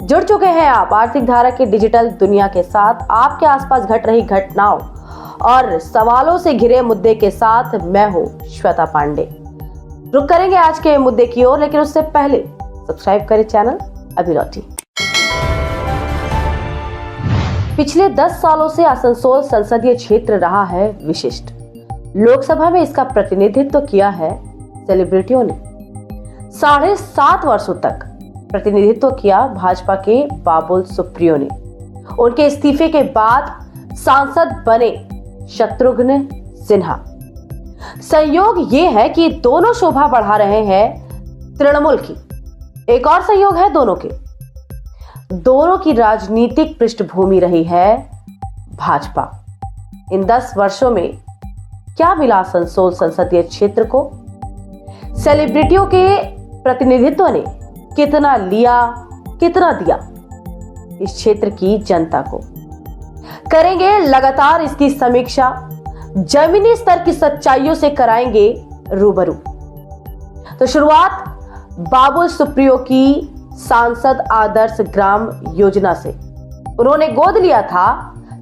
जुड़ चुके हैं आप आर्थिक धारा की डिजिटल दुनिया के साथ। आपके आसपास घट रही घटनाओं और सवालों से घिरे मुद्दे के साथ मैं हूं श्वेता पांडे। रुक करेंगे आज के मुद्दे की ओर, लेकिन उससे पहले सब्सक्राइब करें चैनल अभी लौटी। पिछले 10 सालों से आसनसोल संसदीय क्षेत्र रहा है विशिष्ट। लोकसभा में इसका प्रतिनिधित्व किया है सेलिब्रिटियों ने। 7.5 वर्षों तक प्रतिनिधित्व किया भाजपा के बाबुल सुप्रियो ने। उनके इस्तीफे के बाद सांसद बने शत्रुघ्न सिन्हा। संयोग ये है कि दोनों शोभा बढ़ा रहे हैं तृणमूल की। एक और संयोग है दोनों की राजनीतिक पृष्ठभूमि रही है भाजपा। इन 10 वर्षों में क्या मिला आसनसोल संसदीय क्षेत्र को? सेलिब्रिटियों के प्रतिनिधित्व ने कितना लिया, कितना दिया इस क्षेत्र की जनता को? करेंगे लगातार इसकी समीक्षा, जमीनी स्तर की सच्चाइयों से कराएंगे रूबरू। तो शुरुआत बाबुल सुप्रियो की सांसद आदर्श ग्राम योजना से। उन्होंने गोद लिया था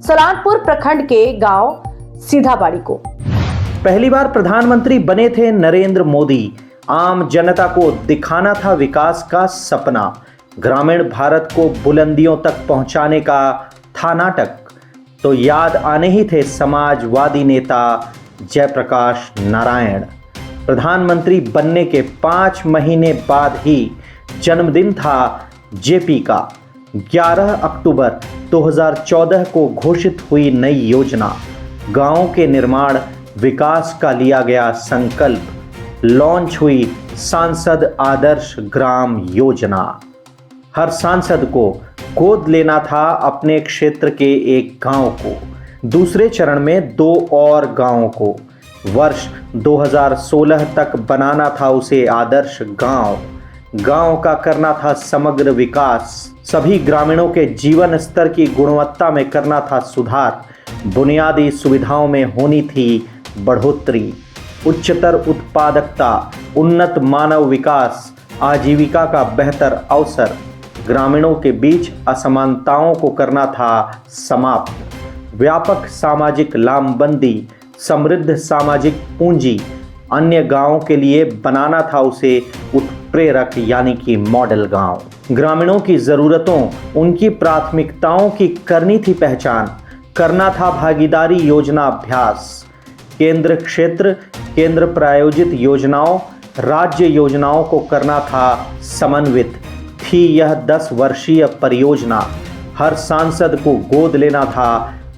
सलानपुर प्रखंड के गांव सीधाबाड़ी को। पहली बार प्रधानमंत्री बने थे नरेंद्र मोदी। आम जनता को दिखाना था विकास का सपना। ग्रामीण भारत को बुलंदियों तक पहुंचाने का था नाटक। तो याद आने ही थे समाजवादी नेता जयप्रकाश नारायण। प्रधानमंत्री बनने के 5 महीने बाद ही जन्मदिन था जेपी का। 11 अक्टूबर 2014 को घोषित हुई नई योजना। गांवों के निर्माण विकास का लिया गया संकल्प। लॉन्च हुई सांसद आदर्श ग्राम योजना। हर सांसद को गोद लेना था अपने क्षेत्र के एक गांव को। दूसरे चरण में 2 और गांवों को। वर्ष 2016 तक बनाना था उसे आदर्श गांव। गांव का करना था समग्र विकास। सभी ग्रामीणों के जीवन स्तर की गुणवत्ता में करना था सुधार। बुनियादी सुविधाओं में होनी थी बढ़ोतरी। उच्चतर उत्पादकता, उन्नत मानव विकास, आजीविका का बेहतर अवसर। ग्रामीणों के बीच असमानताओं को करना था समाप्त। व्यापक सामाजिक लामबंदी, समृद्ध सामाजिक पूंजी। अन्य गांवों के लिए बनाना था उसे उत्प्रेरक यानी कि मॉडल गांव। ग्रामीणों की जरूरतों, उनकी प्राथमिकताओं की करनी थी पहचान। करना था भागीदारी योजना अभ्यास। केंद्र क्षेत्र, केंद्र प्रायोजित योजनाओं, राज्य योजनाओं को करना था समन्वित। थी यह 10 वर्षीय परियोजना। हर सांसद को गोद लेना था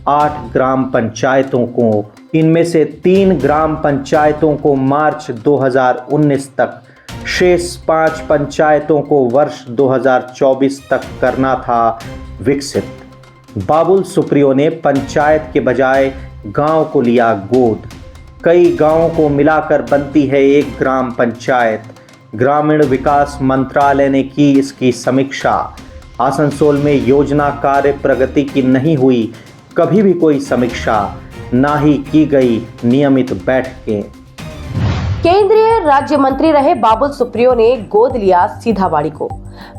8 ग्राम पंचायतों को। इनमें से 3 ग्राम पंचायतों को मार्च 2019 तक, शेष 5 पंचायतों को वर्ष 2024 तक करना था विकसित। बाबुल सुप्रियो ने पंचायत के बजाय गांव को लिया गोद। कई गांवों को मिलाकर बनती है एक ग्राम पंचायत। ग्रामीण विकास मंत्रालय ने की इसकी समीक्षा। आसनसोल में योजना कार्य प्रगति की नहीं हुई कभी भी कोई समीक्षा, ना ही की गई नियमित बैठकें। केंद्रीय राज्य मंत्री रहे बाबुल सुप्रियो ने गोद लिया सीधाबाड़ी को।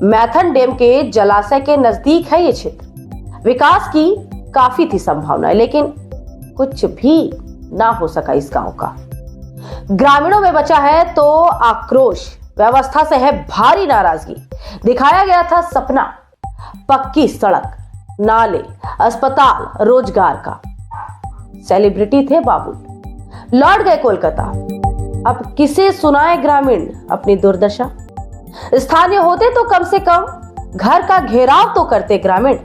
मैथन डैम के जलाशय के नजदीक है ये क्षेत्र। विकास की काफी थी संभावना, लेकिन कुछ भी ना हो सका इस गांव का। ग्रामीणों में बचा है तो आक्रोश, व्यवस्था से है भारी नाराजगी। दिखाया गया था सपना, पक्की सड़क, नाले, अस्पताल, रोजगार का। सेलिब्रिटी थे बाबुल, लौट गए कोलकाता। अब किसे सुनाए ग्रामीण अपनी दुर्दशा? स्थानीय होते तो कम से कम घर का घेराव तो करते ग्रामीण,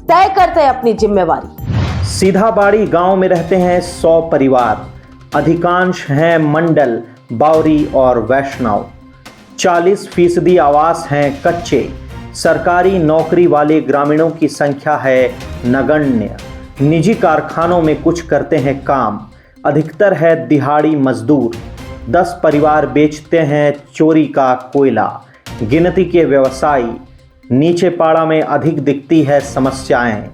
तय करते अपनी जिम्मेवारी। सीधाबाड़ी गांव में रहते हैं 100 परिवार। अधिकांश हैं मंडल, बावरी और वैष्णव। 40% आवास हैं कच्चे। सरकारी नौकरी वाले ग्रामीणों की संख्या है नगण्य। निजी कारखानों में कुछ करते हैं काम। अधिकतर है दिहाड़ी मजदूर। 10 परिवार बेचते हैं चोरी का कोयला। गिनती के व्यवसायी। नीचे पाड़ा में अधिक दिखती है समस्याएं।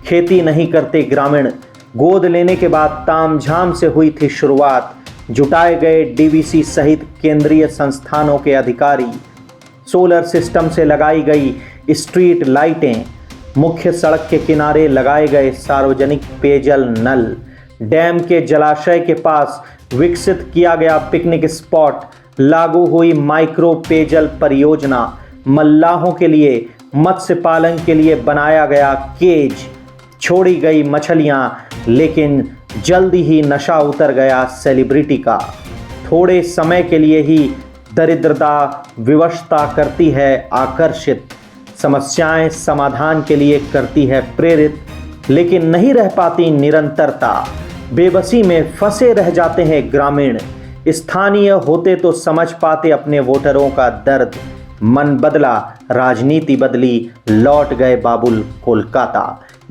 खेती नहीं करते ग्रामीण। गोद लेने के बाद तामझाम से हुई थी शुरुआत। जुटाए गए डीवीसी सहित केंद्रीय संस्थानों के अधिकारी। सोलर सिस्टम से लगाई गई स्ट्रीट लाइटें, मुख्य सड़क के किनारे लगाए गए सार्वजनिक पेयजल नल, डैम के जलाशय के पास विकसित किया गया पिकनिक स्पॉट, लागू हुई माइक्रो पेयजल परियोजना, मल्लाहों के लिए मत्स्य पालन के लिए बनाया गया केज, छोड़ी गई मछलियां, लेकिन जल्दी ही नशा उतर गया सेलिब्रिटी का। थोड़े समय के लिए ही दरिद्रता विवशता करती है आकर्षित, समस्याएं समाधान के लिए करती है प्रेरित, लेकिन नहीं रह पाती निरंतरता। बेबसी में फंसे रह जाते हैं ग्रामीण। स्थानीय होते तो समझ पाते अपने वोटरों का दर्द। मन बदला, राजनीति बदली, लौट गए बाबुल कोलकाता,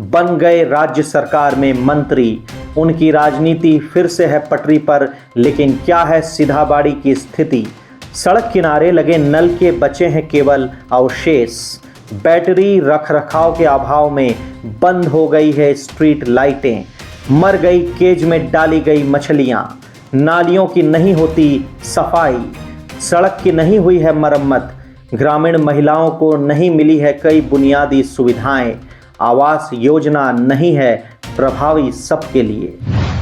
बन गए राज्य सरकार में मंत्री। उनकी राजनीति फिर से है पटरी पर, लेकिन क्या है सीधाबाड़ी की स्थिति? सड़क किनारे लगे नल के बचे हैं केवल अवशेष। बैटरी रखरखाव के अभाव में बंद हो गई है स्ट्रीट लाइटें, मर गई केज में डाली गई मछलियां, नालियों की नहीं होती सफाई, सड़क की नहीं हुई है मरम्मत, ग्रामीण महिलाओं को नहीं मिली है कई बुनियादी सुविधाएं, आवास योजना नहीं है प्रभावी सबके लिए।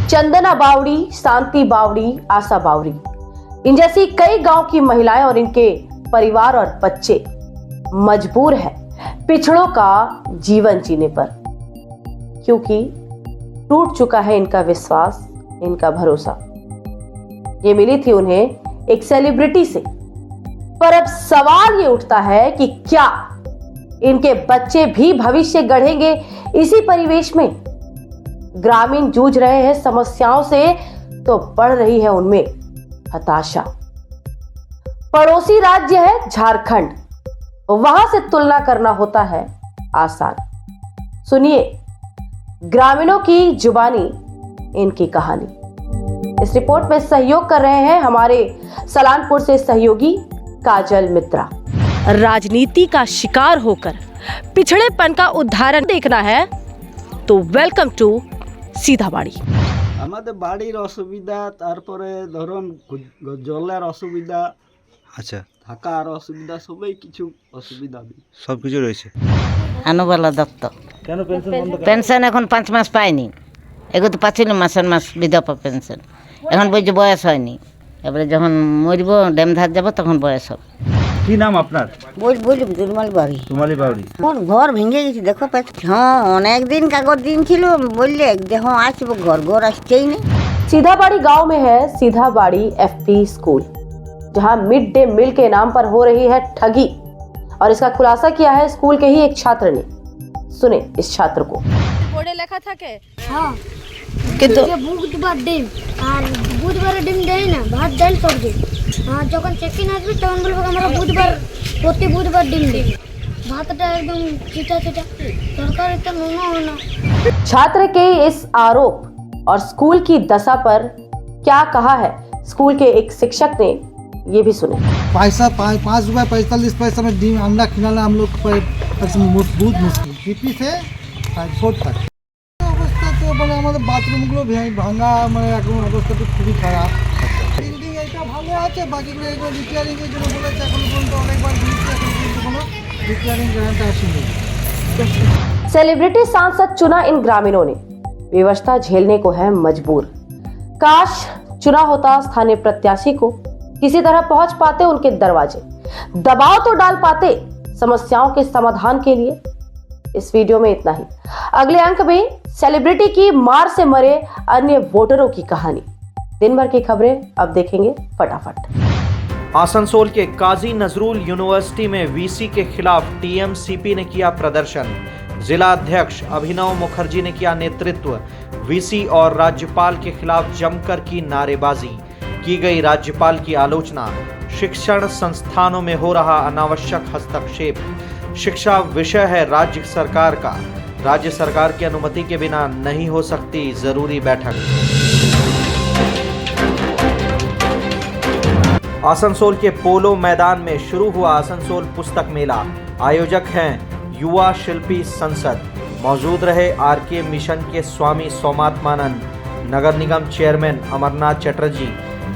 चंदना बावड़ी, शांति बावड़ी, आशा बावड़ी, इन जैसी कई गांव की महिलाएं और इनके परिवार और बच्चे मजबूर हैं पिछड़ों का जीवन जीने पर, क्योंकि टूट चुका है इनका विश्वास, इनका भरोसा। ये मिली थी उन्हें एक सेलिब्रिटी से, पर अब सवाल ये उठता है कि क्या इनके बच्चे भी भविष्य गढ़ेंगे इसी परिवेश में? ग्रामीण जूझ रहे हैं समस्याओं से तो बढ़ रही है उनमें हताशा। पड़ोसी राज्य है झारखंड, वहां से तुलना करना होता है आसान। सुनिए ग्रामीणों की जुबानी, इनकी कहानी। इस रिपोर्ट में सहयोग कर रहे हैं हमारे सलानपुर से सहयोगी काजल मित्रा। राजनीति का शिकार होकर पिछड़ेपन का उदाहरण देखना है तो वेलकम टू सीधाबाड़ी। আমাদের বাড়ির অসুবিধা, তারপরে ধরুন জলের অসুবিধা, আচ্ছা, থাকার অসুবিধা, সবই কিছু অসুবিধা সব কিছু রয়েছে। আনুবালা দত্ত। কেন পেনশন বন্ধ? পেনশন এখন 5 মাস পাইনি, এগোতে পাচ্ছিল মাসের মাস বিধবা পেনশন। এখন বলছে বয়স হয়নি, এবারে যখন মরব ড্যাম ধার যাব তখন বয়স হবে। কি নাম আপনার? বললাম দুলমাল বাড়ি। তোমালি বাউরি। ওর ঘর ভেঙে গেছে, দেখো হ্যাঁ অনেক দিন কাগজ দিন ছিল, বললে দেখো আসবো, ঘর আসছেই না। सीधाबाड़ी गांव में है सीधाबाड़ी एफपी स्कूल, जहां मिड डे मील के नाम पर हो रही है ठगी, और इसका खुलासा किया है स्कूल के ही एक छात्र ने। सुने इस छात्र को। बोर्डे লেখা থাকে হ্যাঁ, কিন্তু বুধবার ডিম আর বুধবারে ডিম দেয় না, ভাত ডাল সবজি। হ্যাঁ, যখন চেকিং আসবে তখন বলবো আমরা বুধবার প্রতি বুধবার ডিম দিই। ভাতটা একদম চিটা চিটা, তরকারি তো নুন হয় না। छात्र के इस आरोप और स्कूल की दशा पर क्या कहा है स्कूल के एक शिक्षक ने, ये भी सुने। पैसा 5 रुपये 45 पैसा में डिम अंडा खिलाना हम लोग बहुत मुश्किल। पीपी से शॉर्ट तक অবস্থা তো মানে আমাদের বাথরুমগুলো ভাঙা, মানে এখন অবস্থা তো খুবই খারাপ। বিল্ডিং এটা ভালো আছে, বাকিগুলো এগুলো রিপেয়ারিংয়ের জন্য বলেছে, এখন পর্যন্ত অনেকবার দিয়েছে, এখন পর্যন্ত কোনো রিপেয়ারিং গ্রান্ট আসেনি। सेलिब्रिटी सांसद चुना इन ग्रामीणों ने विवशता झेलने को है मजबूर। काश चुना होता स्थानीय प्रत्याशी को, किसी तरह पहुंच पाते उनके दरवाजे, दबाव तो डाल पाते समस्याओं के समाधान के लिए। इस वीडियो में इतना ही। अगले अंक में सेलिब्रिटी की मार से मरे अन्य वोटरों की कहानी। दिन भर की खबरें अब देखेंगे फटाफट। आसनसोल के काजी नजरुल यूनिवर्सिटी में वीसी के खिलाफ टीएमसीपी ने किया प्रदर्शन। जिला अध्यक्ष अभिनव मुखर्जी ने किया नेतृत्व। वीसी और राज्यपाल के खिलाफ जमकर की नारेबाजी की गई। राज्यपाल की आलोचना। शिक्षण संस्थानों में हो रहा अनावश्यक हस्तक्षेप। शिक्षा विषय है राज्य सरकार का, राज्य सरकार की अनुमति के बिना नहीं हो सकती जरूरी बैठक। आसनसोल के पोलो मैदान में शुरू हुआ आसनसोल पुस्तक मेला। आयोजक हैं युवा शिल्पी संसद। मौजूद रहे आरके मिशन के स्वामी सोमात्मानंद, नगर निगम चेयरमैन अमरनाथ चटर्जी,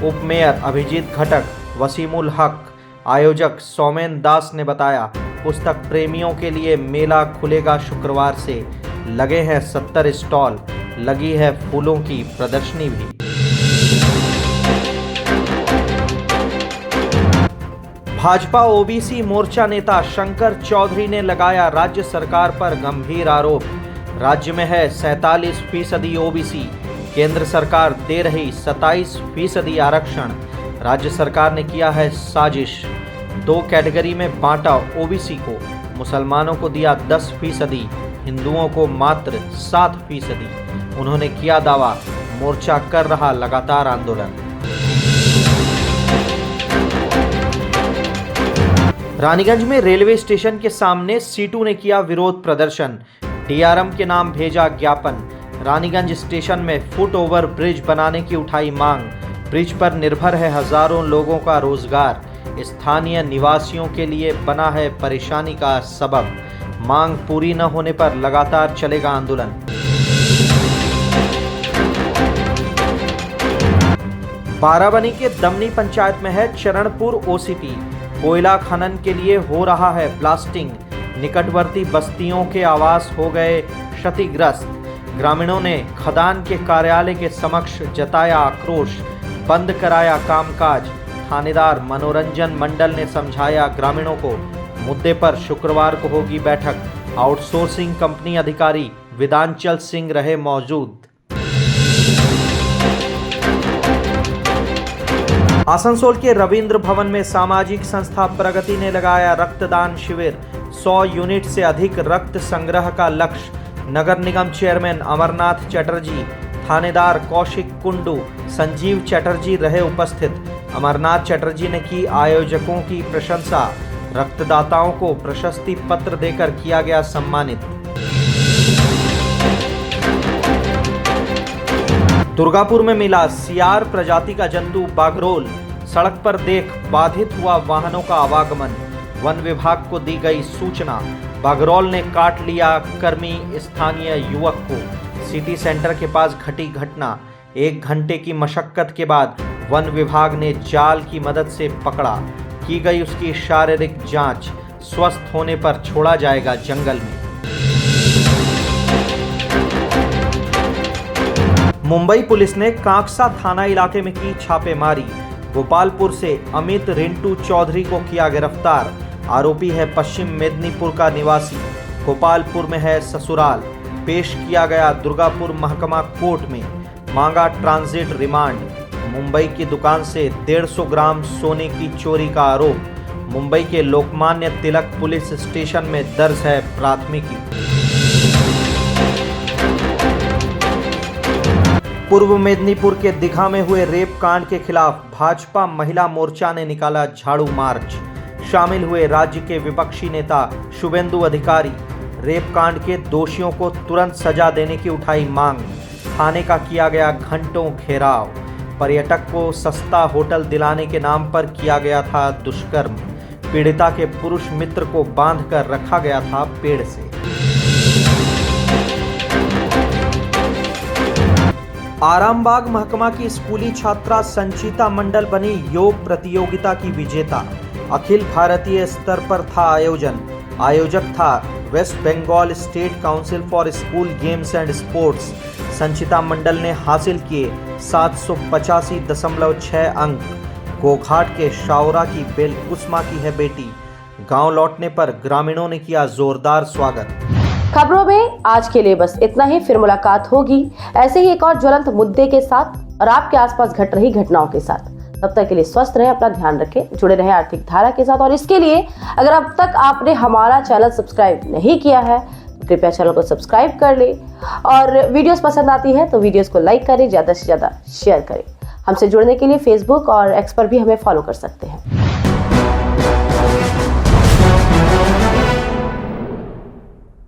उप मेयर अभिजीत घटक, वसीमुल हक। आयोजक सौमेन दास ने बताया पुस्तक प्रेमियों के लिए मेला खुलेगा शुक्रवार से। लगे हैं 70 स्टॉल, लगी है फूलों की प्रदर्शनी भी। भाजपा ओबीसी मोर्चा नेता शंकर चौधरी ने लगाया राज्य सरकार पर गंभीर आरोप। राज्य में है 47% ओबीसी, केंद्र सरकार दे रही 27% आरक्षण। राज्य सरकार ने किया है साजिश, 2 कैटेगरी में बांटा ओबीसी को, मुसलमानों को दिया 10%, हिंदुओं को मात्र 7%। उन्होंने किया दावा, मोर्चा कर रहा लगातार आंदोलन। रानीगंज में रेलवे स्टेशन के सामने सीटू ने किया विरोध प्रदर्शन, डीआरएम के नाम भेजा ज्ञापन। रानीगंज स्टेशन में फुट ओवर ब्रिज बनाने की उठाई मांग। ब्रिज पर निर्भर है हजारों लोगों का रोजगार, स्थानीय निवासियों के लिए बना है परेशानी का सबब। मांग पूरी न होने पर लगातार चलेगा आंदोलन। बाराबनी के दमनी पंचायत में है चरणपुर ओसीपी। कोयला खनन के लिए हो रहा है ब्लास्टिंग, निकटवर्ती बस्तियों के आवास हो गए क्षतिग्रस्त। ग्रामीणों ने खदान के कार्यालय के समक्ष जताया आक्रोश, बंद कराया कामकाज। थानेदार मनोरंजन मंडल ने समझाया ग्रामीणों को। मुद्दे पर शुक्रवार को होगी बैठक, आउटसोर्सिंग कंपनी अधिकारी विदांचल सिंह रहे मौजूद। आसनसोल के रविंद्र भवन में सामाजिक संस्था प्रगति ने लगाया रक्तदान शिविर। 100 यूनिट से अधिक रक्त संग्रह का लक्ष्य। नगर निगम चेयरमैन अमरनाथ चटर्जी, थानेदार कौशिक कुंडू, संजीव चटर्जी रहे उपस्थित। अमरनाथ चटर्जी ने की आयोजकों की प्रशंसा। रक्तदाताओं को प्रशस्ति पत्र देकर किया गया सम्मानित। दुर्गापुर में मिला सियार प्रजाति का जंतु बागरोल। सड़क पर देख बाधित हुआ वाहनों का आवागमन। वन विभाग को दी गई सूचना। बागरोल ने काट लिया कर्मी स्थानीय युवक को। सिटी सेंटर के पास घटी घटना। 1 घंटे की मशक्कत के बाद वन विभाग ने जाल की मदद से पकड़ा। की गई उसकी शारीरिक जांच। स्वस्थ होने पर छोड़ा जाएगा जंगल में। मुंबई पुलिस ने कांकसा थाना इलाके में की छापेमारी। गोपालपुर से अमित रिंटू चौधरी को किया गिरफ्तार। आरोपी है पश्चिम मेदिनीपुर का निवासी। गोपालपुर में है ससुराल। पेश किया गया दुर्गापुर महकमा कोर्ट में। मांगा ट्रांजिट रिमांड। मुंबई की दुकान से 150 ग्राम सोने की चोरी का आरोप। मुंबई के लोकमान्य तिलक पुलिस स्टेशन में दर्ज है प्राथमिकी। पूर्व मेदिनीपुर के दीघा में हुए रेप कांड के खिलाफ भाजपा महिला मोर्चा ने निकाला झाड़ू मार्च। शामिल हुए राज्य के विपक्षी नेता शुभेंदु अधिकारी। रेप कांड के दोषियों को तुरंत सजा देने की उठाई मांग। थाने का किया गया घंटों घेराव। पर्यटक को सस्ता होटल दिलाने के नाम पर किया गया था दुष्कर्म। पीड़िता के पुरुष मित्र को बांधकर रखा गया था पेड़ से। आरामबाग महकमा की स्कूली छात्रा संचिता मंडल बनी योग प्रतियोगिता की विजेता। अखिल भारतीय स्तर पर था आयोजन। आयोजक था west Bengal state council for school games and sports. Sanchita Mandal ने हासिल किए 785.6 अंक। गोघाट के शावरा की बेलकुस्मा की है बेटी। गांव लौटने पर ग्रामीणों ने किया जोरदार स्वागत। खबरों में आज के लिए बस इतना ही। फिर मुलाकात होगी ऐसे ही एक और ज्वलंत मुद्दे के साथ और आपके आसपास घट रही घटनाओं के साथ। तब तक के लिए स्वस्थ रहें, अपना ध्यान रखें, जुड़े रहें आर्थिक धारा के साथ। और इसके लिए अगर अब तक आपने हमारा चैनल सब्सक्राइब नहीं किया है तो कृपया चैनल को सब्सक्राइब कर ले। और वीडियोस पसंद आती है तो वीडियोस को लाइक करें, ज़्यादा से ज़्यादा शेयर करें। हमसे जुड़ने के लिए फेसबुक और एक्स पर भी हमें फॉलो कर सकते हैं।